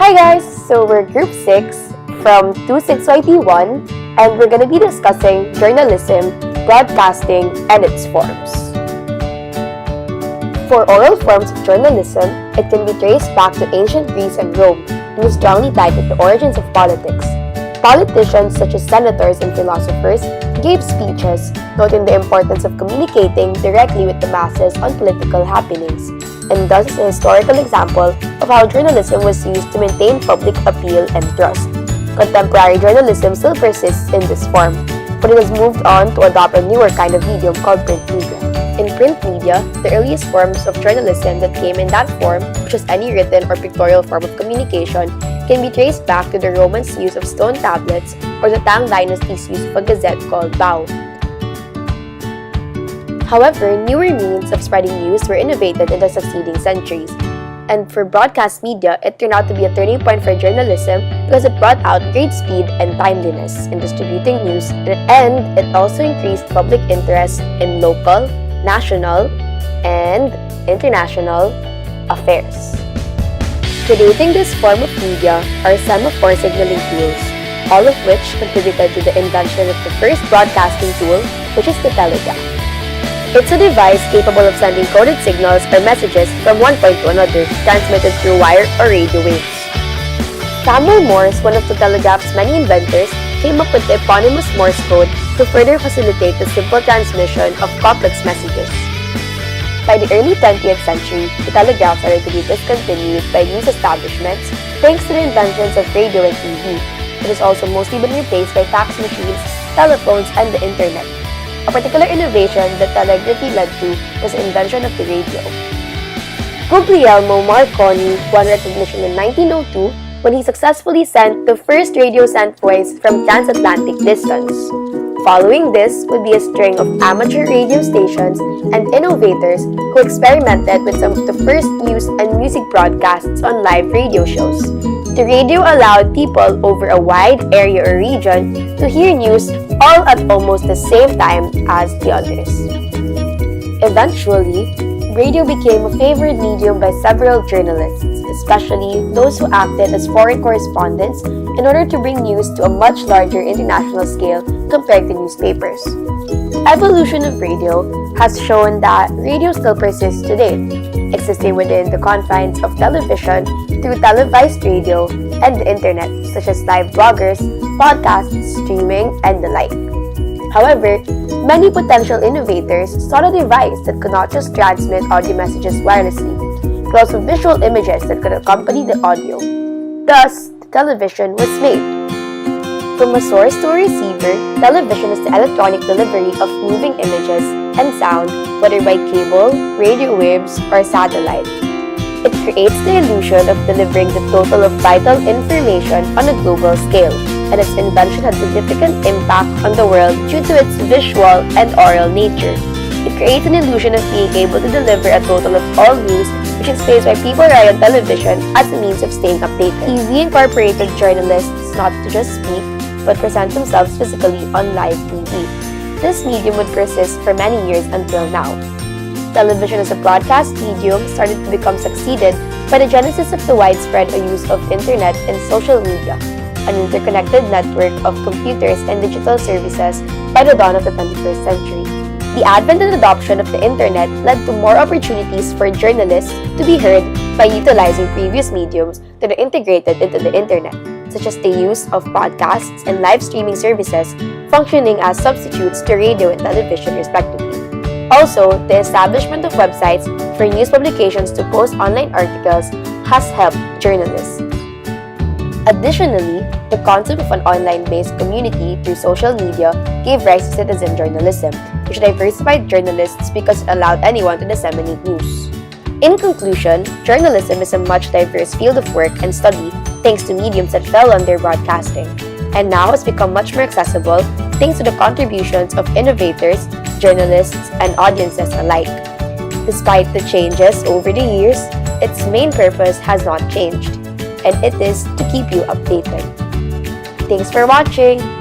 Hi guys! So we're Group 6 from 26YT1 and we're going to be discussing journalism, broadcasting, and its forms. For oral forms of journalism, it can be traced back to ancient Greece and Rome and is strongly tied with the origins of politics. Politicians such as senators and philosophers gave speeches noting the importance of communicating directly with the masses on political happenings, and thus is a historical example of how journalism was used to maintain public appeal and trust. Contemporary journalism still persists in this form, but it has moved on to adopt a newer kind of medium called print media. In print media, the earliest forms of journalism that came in that form, which is any written or pictorial form of communication, can be traced back to the Romans' use of stone tablets or the Tang Dynasty's use of a gazette called Bao. However, newer means of spreading news were innovated in the succeeding centuries. And for broadcast media, it turned out to be a turning point for journalism because it brought out great speed and timeliness in distributing news, and it also increased public interest in local, national, and international affairs. Predating this form of media are semaphore signaling tools, all of which contributed to the invention of the first broadcasting tool, which is the telegraph. It's a device capable of sending coded signals or messages from one point to another, transmitted through wire or radio waves. Samuel Morse, one of the telegraph's many inventors, came up with the eponymous Morse code to further facilitate the simple transmission of complex messages. By the early 20th century, the telegraph started to be discontinued by news establishments thanks to the inventions of radio and TV. It has also mostly been replaced by fax machines, telephones, and the internet. A particular innovation that telegraphy led to was the invention of the radio. Guglielmo Marconi won recognition in 1902 when he successfully sent the first radio-sent voice from transatlantic distance. Following this would be a string of amateur radio stations and innovators who experimented with some of the first news and music broadcasts on live radio shows. The radio allowed people over a wide area or region to hear news all at almost the same time as the others. Eventually, radio became a favored medium by several journalists, especially those who acted as foreign correspondents in order to bring news to a much larger international scale compared to newspapers. Evolution of radio has shown that radio still persists today, existing within the confines of television through televised radio and the internet, such as live bloggers, podcasts, streaming, and the like. However, many potential innovators sought a device that could not just transmit audio messages wirelessly, but also visual images that could accompany the audio. Thus, the television was made. From a source to a receiver, television is the electronic delivery of moving images and sound, whether by cable, radio waves, or satellite. It creates the illusion of delivering the total of vital information on a global scale, and its invention had significant impact on the world due to its visual and oral nature. It creates an illusion of being able to deliver a total of all news, which explains why people rely on television as a means of staying updated. TV incorporated journalists not to just speak, but present themselves physically on live TV. This medium would persist for many years until now. Television as a broadcast medium started to become succeeded by the genesis of the widespread use of internet and social media, an interconnected network of computers and digital services by the dawn of the 21st century. The advent and adoption of the internet led to more opportunities for journalists to be heard by utilizing previous mediums that are integrated into the internet, such as the use of podcasts and live streaming services functioning as substitutes to radio and television respectively. Also, the establishment of websites for news publications to post online articles has helped journalists. Additionally, the concept of an online-based community through social media gave rise to citizen journalism, which diversified journalists because it allowed anyone to disseminate news. In conclusion, journalism is a much diverse field of work and study thanks to mediums that fell under broadcasting, and now has become much more accessible thanks to the contributions of innovators, journalists, and audiences alike. Despite the changes over the years, its main purpose has not changed, and it is to keep you updated. Thanks for watching!